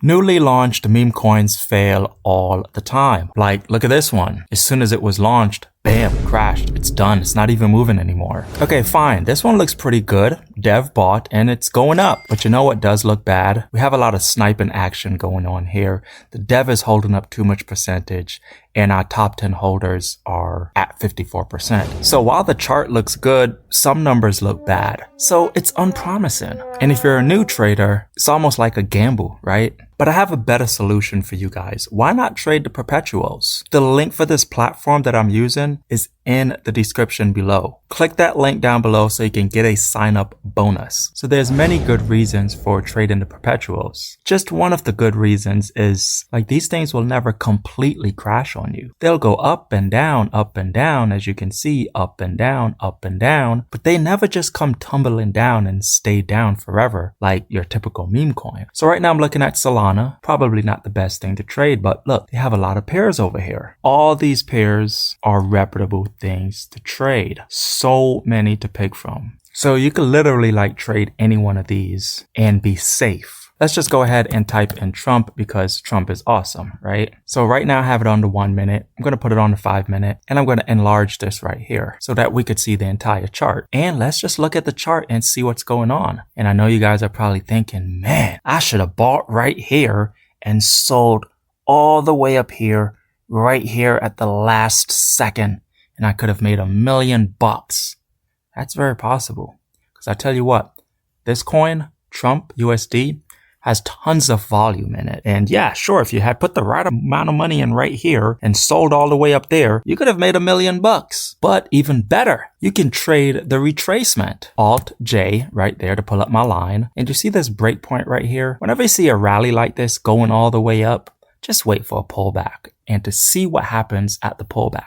Newly launched meme coins fail all the time. Like, look at this one. As soon as it was launched, bam, crashed. It's done. It's not even moving anymore. Okay, fine. This one looks pretty good. Dev bought and it's going up. But you know what does look bad? We have a lot of sniping action going on here. The dev is holding up too much percentage and our top 10 holders are at 54%. So while the chart looks good, some numbers look bad. So it's unpromising. And if you're a new trader, it's almost like a gamble, right? But I have a better solution for you guys. Why not trade the perpetuals? The link for this platform that I'm using is in the description below. Click that link down below so you can get a sign up bonus. So there's many good reasons for trading the perpetuals. Just one of the good reasons is like these things will never completely crash on you. They'll go up and down, as you can see, up and down, but they never just come tumbling down and stay down forever like your typical meme coin. So right now I'm looking at Solana, probably not the best thing to trade, but look, they have a lot of pairs over here. All these pairs are reputable things to trade. So many to pick from. So you could literally like trade any one of these and be safe. Let's just go ahead and type in Trump because Trump is awesome, right? So right now I have it on the 1 minute. I'm going to put it on the 5 minute and I'm going to enlarge this right here so that we could see the entire chart. And let's just look at the chart and see what's going on. And I know you guys are probably thinking, man, I should have bought right here and sold all the way up here, right here at the last second. And I could have made $1 million. That's very possible. Because I tell you what, this coin, Trump USD, has tons of volume in it. And yeah, sure, if you had put the right amount of money in right here and sold all the way up there, you could have made $1 million. But even better, you can trade the retracement. Alt J right there to pull up my line. And you see this breakpoint right here? Whenever you see a rally like this going all the way up, just wait for a pullback and to see what happens at the pullback.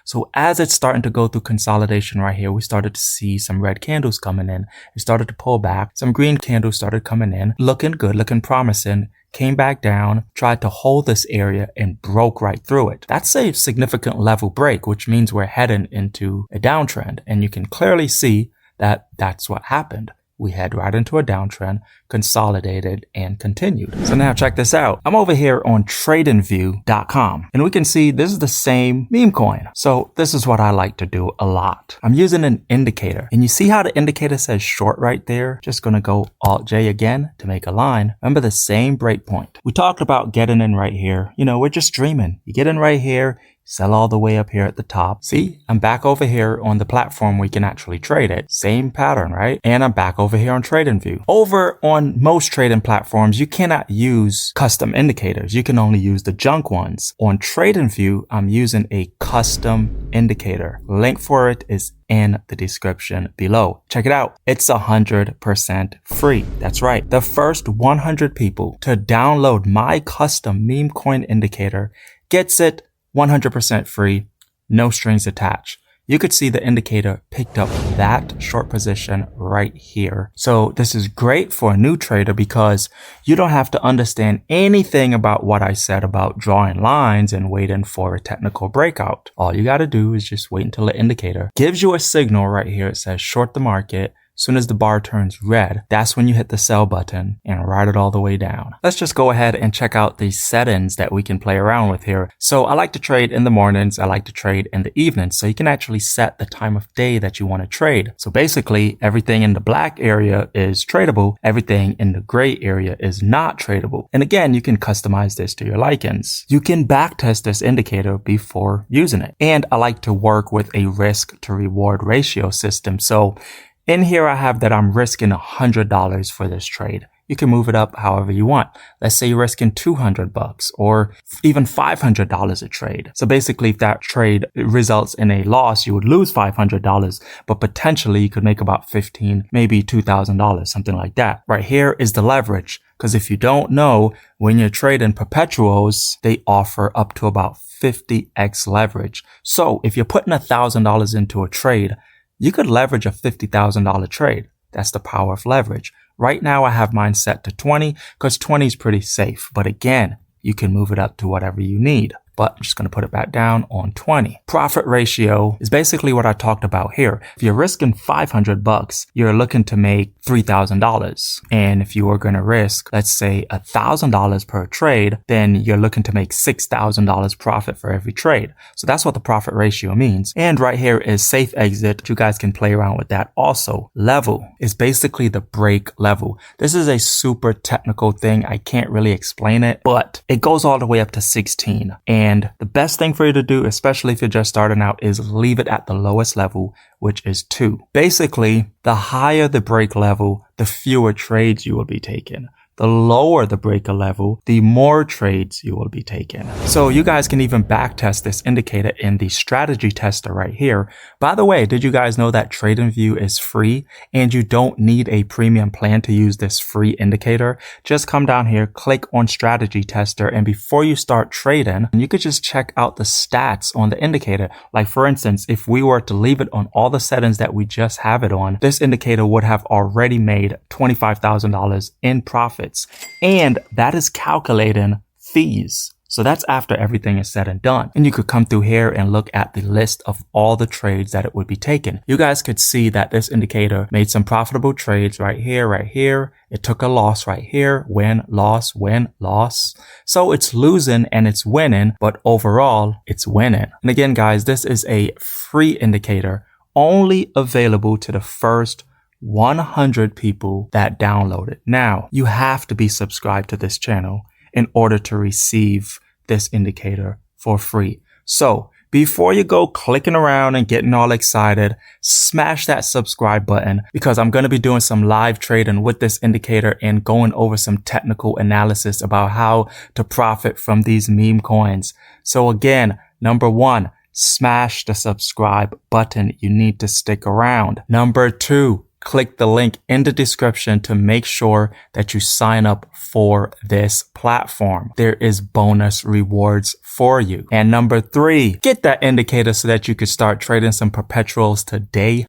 So as it's starting to go through consolidation right here, we started to see some red candles coming in. It started to pull back. Some green candles started coming in, looking good, looking promising, came back down, tried to hold this area and broke right through it. That's a significant level break, which means we're heading into a downtrend. And you can clearly see that that's what happened. We head right into a downtrend, consolidated, and continued. So now check this out. I'm over here on tradingview.com and we can see this is the same meme coin. So this is what I like to do a lot. I'm using an indicator and you see how the indicator says short right there? Just going to go Alt J again to make a line. Remember the same breakpoint. We talked about getting in right here. You know, we're just dreaming. You get in right here, sell all the way up here at the top. See, I'm back over here on the platform we can actually trade it. Same pattern, right? And I'm back over here on TradingView. Over on most trading platforms, you cannot use custom indicators. You can only use the junk ones. On TradingView, I'm using a custom indicator. Link for it is in the description below. Check it out. It's 100% free. That's right. The first 100 people to download my custom meme coin indicator gets it 100% free, no strings attached. You could see the indicator picked up that short position right here. So this is great for a new trader because you don't have to understand anything about what I said about drawing lines and waiting for a technical breakout. All you got to do is just wait until the indicator gives you a signal right here. It says short the market. As soon as the bar turns red, that's when you hit the sell button and ride it all the way down. Let's just go ahead and check out the settings that we can play around with here. So I like to trade in the mornings. I like to trade in the evenings. So you can actually set the time of day that you want to trade. So basically everything in the black area is tradable. Everything in the gray area is not tradable. And again, you can customize this to your likings. You can backtest this indicator before using it. And I like to work with a risk to reward ratio system. So in here, I have that I'm risking $100 for this trade. You can move it up however you want. Let's say you're risking $200 or even $500 a trade. So basically, if that trade results in a loss, you would lose $500, but potentially you could make about $15, maybe $2,000, something like that. Right here is the leverage. Because if you don't know, when you're trading perpetuals, they offer up to about 50x leverage. So if you're putting $1,000 into a trade, you could leverage a $50,000 trade. That's the power of leverage. Right now, I have mine set to 20 because 20 is pretty safe. But again, you can move it up to whatever you need. but I'm just going to put it back down on 20. Profit ratio is basically what I talked about here. If you're risking 500 bucks, you're looking to make $3,000. And if you were going to risk, let's say $1,000 per trade, then you're looking to make $6,000 profit for every trade. So that's what the profit ratio means. And right here is safe exit. You guys can play around with that also. Level is basically the break level. This is a super technical thing. I can't really explain it, but it goes all the way up to 16. And the best thing for you to do, especially if you're just starting out, is leave it at the lowest level, which is 2. Basically, the higher the break level, the fewer trades you will be taking. The lower the breaker level, the more trades you will be taking. So you guys can even backtest this indicator in the strategy tester right here. By the way, did you guys know that TradingView is free and you don't need a premium plan to use this free indicator? Just come down here, click on strategy tester, and before you start trading, you could just check out the stats on the indicator. Like for instance, if we were to leave it on all the settings that we just have it on, this indicator would have already made $25,000 in profit. And that is calculating fees. So that's after everything is said and done. And you could come through here and look at the list of all the trades that it would be taking. You guys could see that this indicator made some profitable trades right here, right here. It took a loss right here, win, loss, win, loss. So it's losing and it's winning, but overall it's winning. And again, guys, this is a free indicator only available to the first 100 people that download it. Now, you have to be subscribed to this channel in order to receive this indicator for free. So before you go clicking around and getting all excited, smash that subscribe button because I'm going to be doing some live trading with this indicator and going over some technical analysis about how to profit from these meme coins. So again, number 1, smash the subscribe button. You need to stick around. Number 2, click the link in the description to make sure that you sign up for this platform. There is bonus rewards for you. And number 3, get that indicator so that you can start trading some perpetuals today.